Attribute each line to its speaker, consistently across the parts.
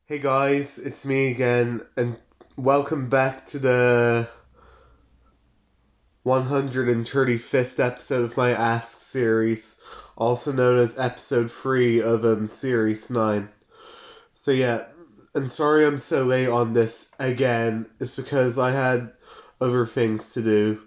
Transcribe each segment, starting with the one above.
Speaker 1: Hey guys, it's me again, and welcome back to the 135th episode of my Ask series, also known as episode 3 of series 9. So yeah, and sorry I'm so late on this again, it's because I had other things to do.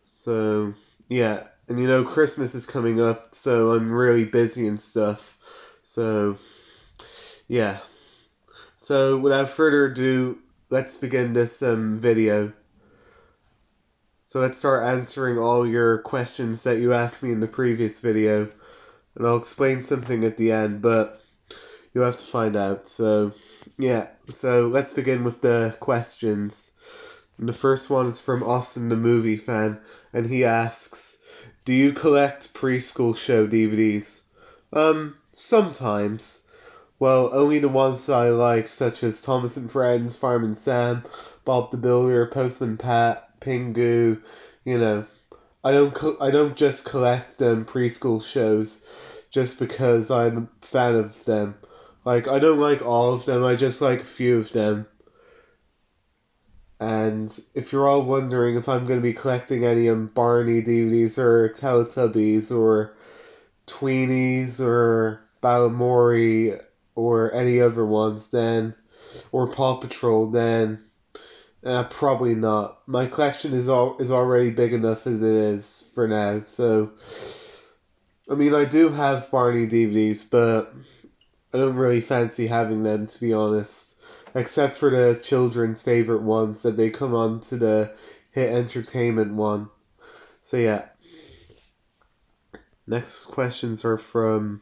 Speaker 1: So yeah, and Christmas is coming up, so I'm really busy and stuff. So yeah. So without further ado, let's begin this video. So let's start answering all your questions that you asked me in the previous video, and I'll explain something at the end, but you'll have to find out. So yeah, so let's begin with the questions. And the first one is from Austin the movie fan, and he asks, "Do you collect preschool show DVDs?" Sometimes. Well, only the ones that I like, such as Thomas and Friends, Fireman Sam, Bob the Builder, Postman Pat, Pingu. You know, I don't just collect preschool shows just because I'm a fan of them. Like I don't like all of them. I just like a few of them. And if you're all wondering if I'm going to be collecting any Barney DVDs or Teletubbies or Tweenies or Balamori or any other ones, then or Paw Patrol, then probably not. My collection is already big enough as it is for now. So, I mean, I do have Barney DVDs, but I don't really fancy having them, to be honest. Except for the children's favorite ones that they come on to the Hit Entertainment one. So yeah. Next questions are from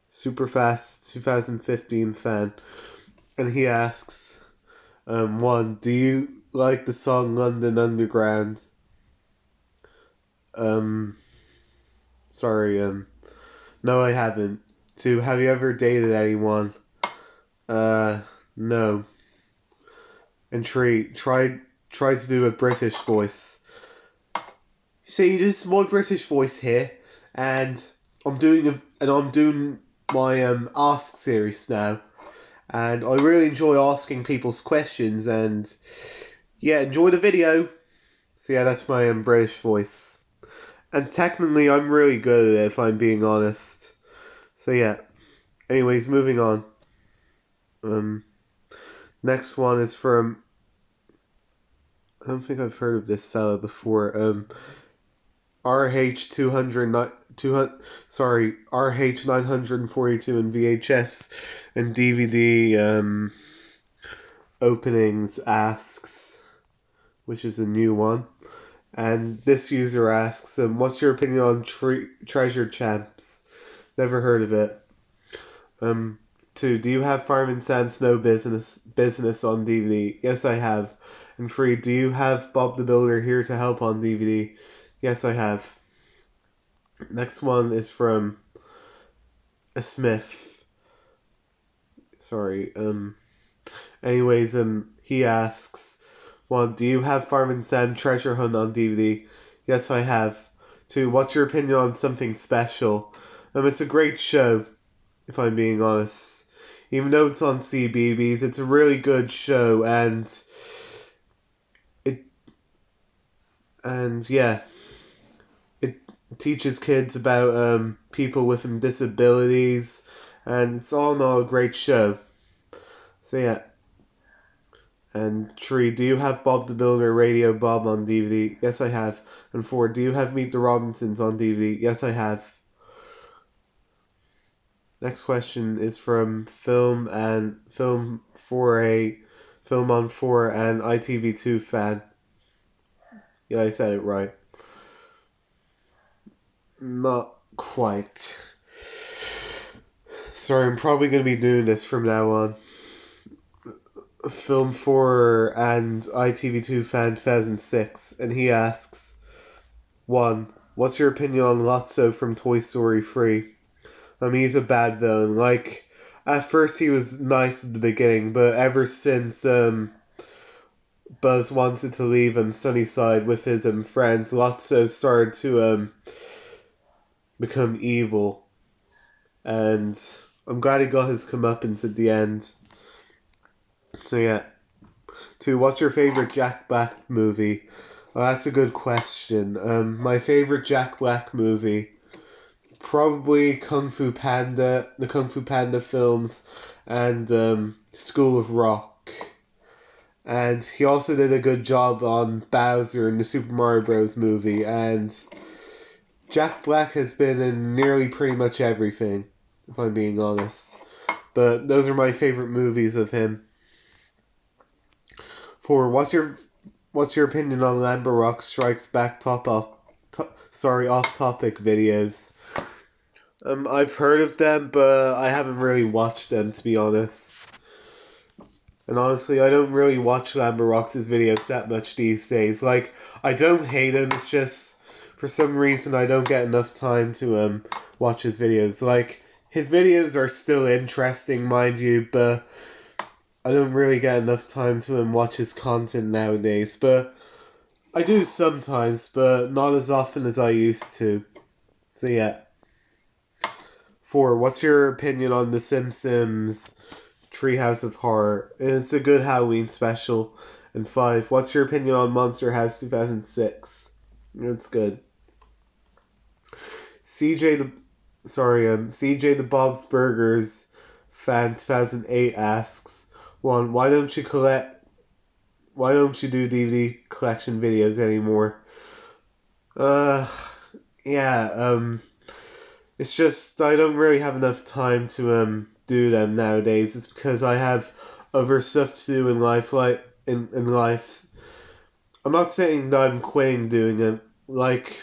Speaker 1: Superfast 2015 fan, and he asks, one, do you like the song London Underground? Um, sorry, no, I haven't. Two, have you ever dated anyone? Uh, no. And three, try to do a British voice. See, this is my British voice here, and I'm doing my Ask series now, and I really enjoy asking people's questions, and yeah, enjoy the video. So yeah, that's my British voice. And technically, I'm really good at it, if I'm being honest. So yeah. Anyways, moving on. Um, next one is from. I don't think I've heard of this fella before. RH 200, sorry, RH 942 in VHS and DVD openings asks, which is a new one. And this user asks, what's your opinion on Treasure Champs? Never heard of it. Um, Two, do you have Fireman Sam's No Business on DVD? Yes, I have. And three, do you have Bob the Builder Here to Help on DVD? Yes, I have. Next one is from a Smith. Sorry. Anyways, he asks, one, do you have Fireman Sam Treasure Hunt on DVD? Yes, I have. Two, what's your opinion on Something Special? It's a great show, if I'm being honest. Even though it's on CBeebies, it's a really good show, it and yeah, it teaches kids about people with disabilities, and it's all in all a great show. So yeah. And three, do you have Bob the Builder Radio Bob on DVD? Yes, I have. And four, do you have Meet the Robinsons on DVD? Yes, I have. Next question is from Film 4A, Film on 4 and ITV2 fan. Yeah, I said it right. Not quite. Sorry, I'm probably going to be doing this from now on. Film 4 and ITV2 fan 2006, and he asks, 1. What's your opinion on Lotso from Toy Story 3? He's a bad villain. Like, at first he was nice at the beginning, but ever since Buzz wanted to leave Sunnyside with his friends, Lotso started to become evil. And I'm glad he got his comeuppance at the end. So yeah. 2. What's your favorite Jack Black movie? Well, that's a good question. My favorite Jack Black movie, probably Kung Fu Panda, the Kung Fu Panda films, and School of Rock. And he also did a good job on Bowser in the Super Mario Bros. Movie. And Jack Black has been in nearly pretty much everything, if I'm being honest. But those are my favorite movies of him. 4. What's your opinion on Lamba Rock Strikes Back off-topic videos? I've heard of them, but I haven't really watched them, to be honest. And honestly, I don't really watch Lamba Rock's videos that much these days. Like, I don't hate him, it's just, for some reason, I don't get enough time to watch his videos. Like, his videos are still interesting, mind you, but I don't really get enough time to watch his content nowadays. But I do sometimes, but not as often as I used to. So yeah. 4. What's your opinion on The Simpsons Treehouse of Horror? It's a good Halloween special. And 5. What's your opinion on Monster House 2006? It's good. CJ the Bob's Burgers fan 2008 asks, 1. Why don't you do DVD collection videos anymore? It's just I don't really have enough time to do them nowadays. It's because I have other stuff to do in life, like in life. I'm not saying that I'm quitting doing it. Like,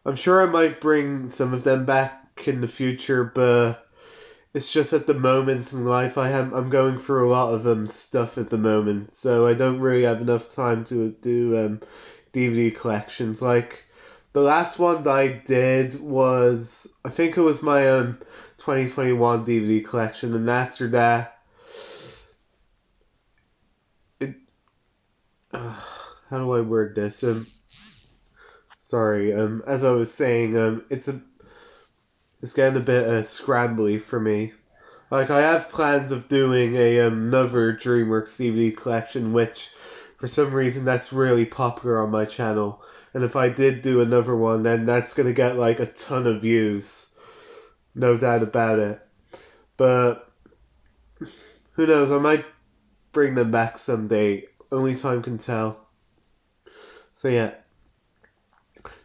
Speaker 1: I'm sure I might bring some of them back in the future, but it's just at the moment in life I'm going through a lot of stuff at the moment, so I don't really have enough time to do DVD collections. Like, the last one that I did was, I think it was my 2021 DVD collection, and after that, how do I word this? As I was saying, it's getting a bit scrambly for me. Like, I have plans of doing another DreamWorks DVD collection, which, for some reason, that's really popular on my channel. And if I did do another one, then that's going to get, like, a ton of views. No doubt about it. But, who knows, I might bring them back someday. Only time can tell. So, yeah.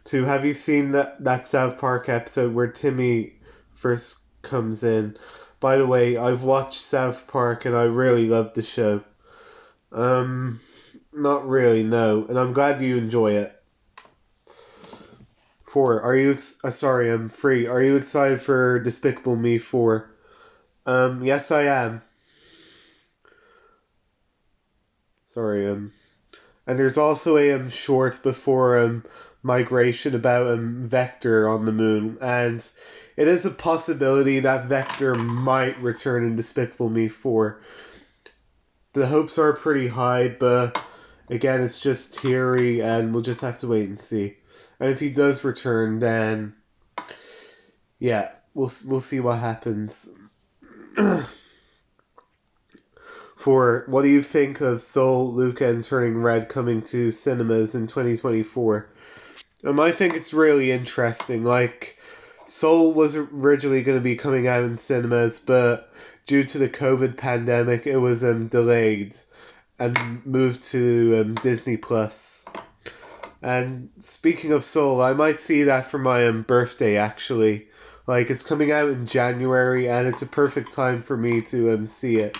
Speaker 1: 2. Have you seen that South Park episode where Timmy first comes in? By the way, I've watched South Park and I really loved the show. Not really, no. And I'm glad you enjoy it. 4. I'm 3. Are you excited for Despicable Me 4? Yes I am. And there's also a short before Migration about Vector on the moon, and it is a possibility that Vector might return in Despicable Me 4. The hopes are pretty high, but again, it's just theory, and we'll just have to wait and see. And if he does return, then yeah, we'll see what happens. 4. What do you think of Soul, Luca, and Turning Red coming to cinemas in 2024? I think it's really interesting. Like, Soul was originally going to be coming out in cinemas, but due to the COVID pandemic, it was delayed and moved to Disney Plus. And speaking of Soul, I might see that for my birthday, actually. Like, it's coming out in January, and it's a perfect time for me to see it.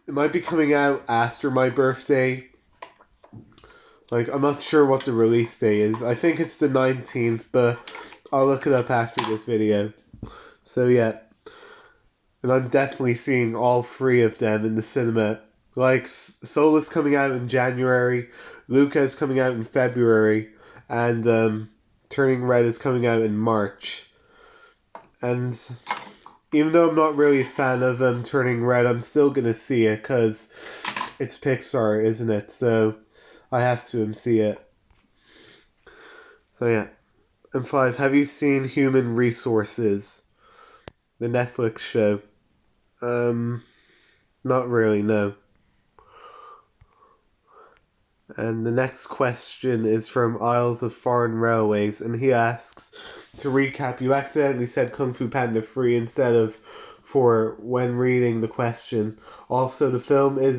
Speaker 1: It might be coming out after my birthday. Like, I'm not sure what the release day is. I think it's the 19th, but I'll look it up after this video. So, yeah. And I'm definitely seeing all 3 of them in the cinema. Like, Soul is coming out in January, Luca is coming out in February, and Turning Red is coming out in March. And even though I'm not really a fan of Turning Red, I'm still gonna see it, because it's Pixar, isn't it? So I have to see it. So yeah. And 5, have you seen Human Resources? The Netflix show. Not really, no. And the next question is from Isles of Foreign Railways, and he asks, to recap, you accidentally said Kung Fu Panda 3 instead of 4 when reading the question. Also, the film in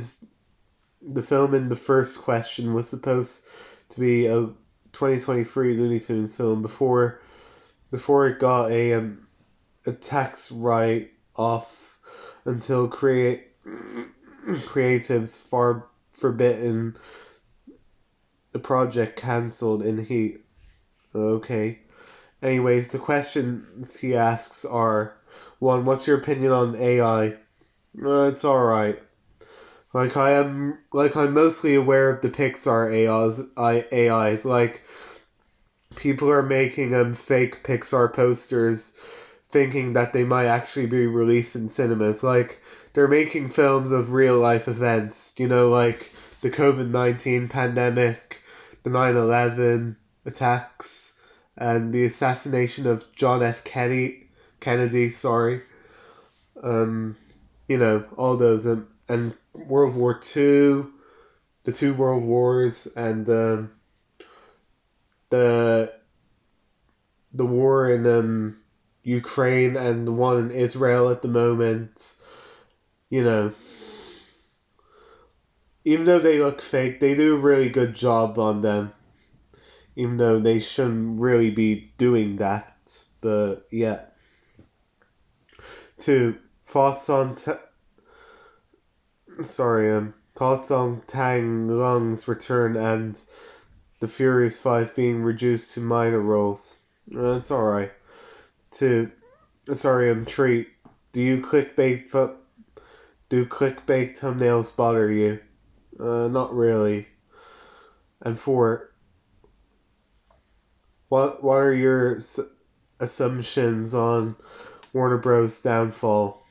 Speaker 1: the first question was supposed to be a 2023 Looney Tunes film before it got a tax write-off until creatives forbidden the project cancelled in heat. Okay. Anyways, the questions he asks are: 1. What's your opinion on AI? It's alright. I'm mostly aware of the Pixar AIs. Like, people are making fake Pixar posters thinking that they might actually be released in cinemas. Like, they're making films of real life events, like the COVID-19 pandemic, the 9/11 attacks, and the assassination of John F. Kennedy, sorry. All those, and World War II, the two World Wars, and the war in Ukraine and the one in Israel at the moment. Even though they look fake, they do a really good job on them. Even though they shouldn't really be doing that. But yeah. 2. Thoughts on Tang Lung's return and the Furious 5 being reduced to minor roles. That's alright. 2. Treat. Do clickbait thumbnails bother you? Not really. And 4. What are your assumptions on Warner Bros. Downfall?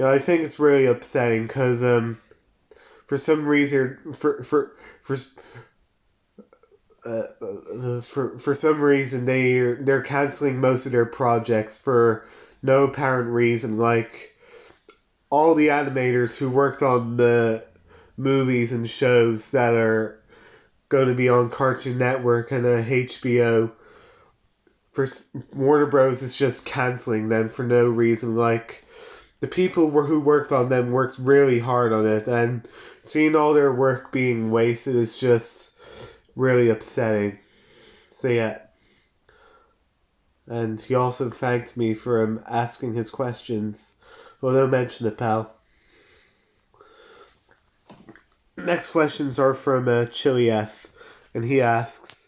Speaker 1: I think it's really upsetting because for some reason for some reason they're canceling most of their projects for no apparent reason. Like, all the animators who worked on the movies and shows that are going to be on Cartoon Network and HBO, for Warner Bros. Is just canceling them for no reason. Like, the people who worked on them worked really hard on it, and seeing all their work being wasted is just really upsetting. So yeah. And he also thanked me for asking his questions. Well, don't mention it, pal. Next questions are from Chili F, and he asks: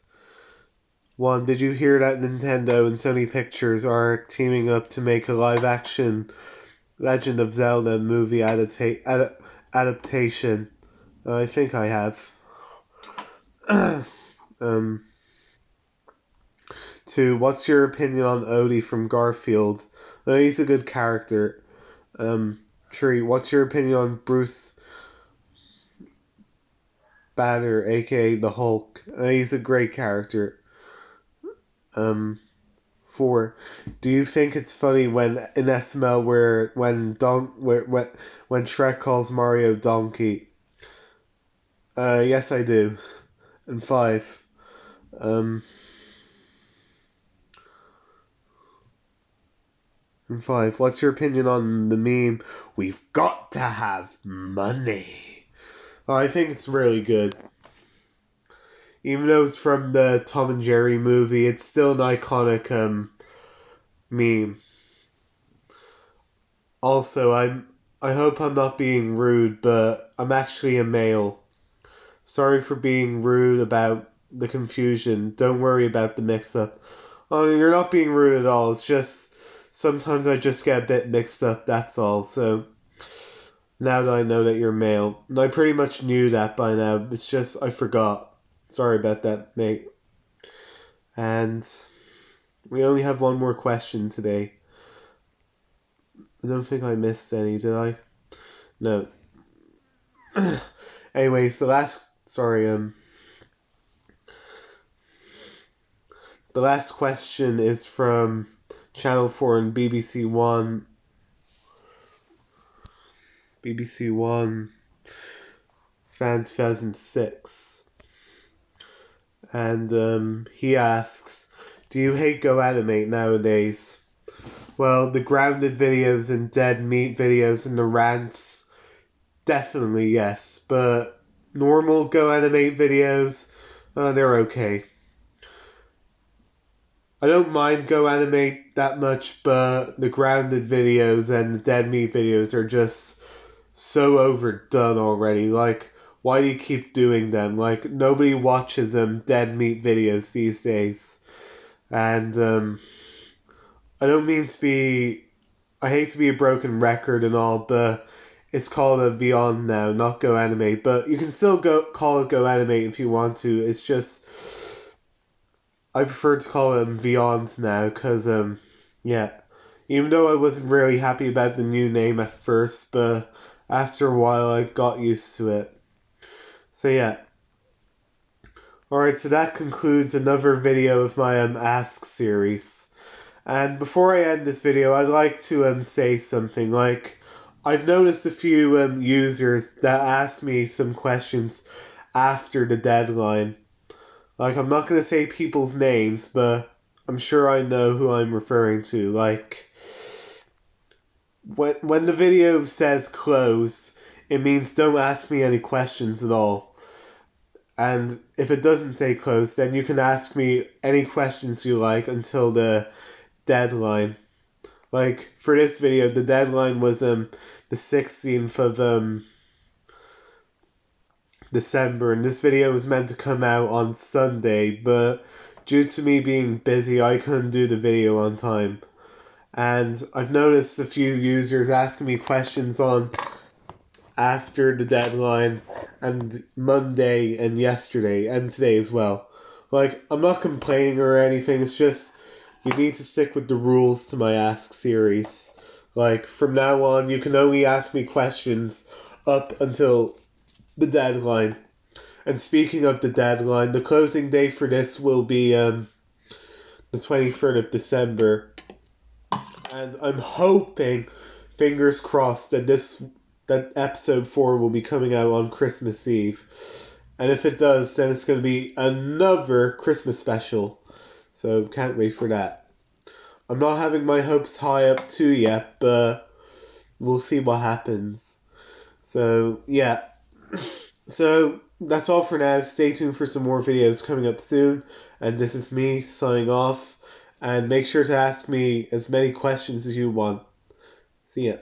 Speaker 1: 1. Did you hear that Nintendo and Sony Pictures are teaming up to make a live-action Legend of Zelda movie adaptation? I think I have. 2. What's your opinion on Odie from Garfield? He's a good character. 3. What's your opinion on Bruce Banner, aka the Hulk? He's a great character. 4. Do you think it's funny when in SML when Shrek calls Mario Donkey? Yes, I do. And 5. What's your opinion on the meme, "We've got to have money"? I think it's really good. Even though it's from the Tom and Jerry movie, it's still an iconic meme. Also, I hope I'm not being rude, but I'm actually a male. Sorry for being rude about the confusion. Don't worry about the mix-up. Oh, you're not being rude at all. It's just sometimes I just get a bit mixed up, that's all. So now that I know that you're male, and I pretty much knew that by now, it's just I forgot. Sorry about that, mate. And we only have one more question today. I don't think I missed any, did I? No. Anyways, the last question is from Channel 4 and BBC One. BBC One, fan 2006. And he asks, do you hate Go Animate nowadays? Well, the grounded videos and dead meat videos and the rants, definitely yes. But normal Go Animate videos, they're okay. I don't mind Go Animate that much, but the grounded videos and the dead meat videos are just so overdone already. Like, why do you keep doing them? Like, nobody watches dead meat videos these days. And I don't mean to be... I hate to be a broken record and all, but it's called a Beyond now, not Go Animate. But you can still call it Go Animate if you want to. It's just... I prefer to call them Beyond now, because, yeah. Even though I wasn't really happy about the new name at first, but after a while I got used to it. So yeah. Alright, so that concludes another video of my Ask series. And before I end this video, I'd like to say something. Like, I've noticed a few users that asked me some questions after the deadline. Like, I'm not going to say people's names, but I'm sure I know who I'm referring to. Like, when the video says closed, it means don't ask me any questions at all. And if it doesn't say closed, then you can ask me any questions you like until the deadline. Like, for this video, the deadline was the 16th of December, and this video was meant to come out on Sunday, but due to me being busy, I couldn't do the video on time. And I've noticed a few users asking me questions on after the deadline, and Monday and yesterday, and today as well. Like, I'm not complaining or anything, it's just you need to stick with the rules to my Ask series. Like, from now on, you can only ask me questions up until the deadline. And speaking of the deadline, the closing date for this will be the 23rd of December. And I'm hoping, fingers crossed, that episode 4 will be coming out on Christmas Eve. And if it does, then it's going to be another Christmas special. So can't wait for that. I'm not having my hopes high up too yet, but we'll see what happens. So, yeah. So, that's all for now. Stay tuned for some more videos coming up soon. And this is me signing off. And make sure to ask me as many questions as you want. See ya.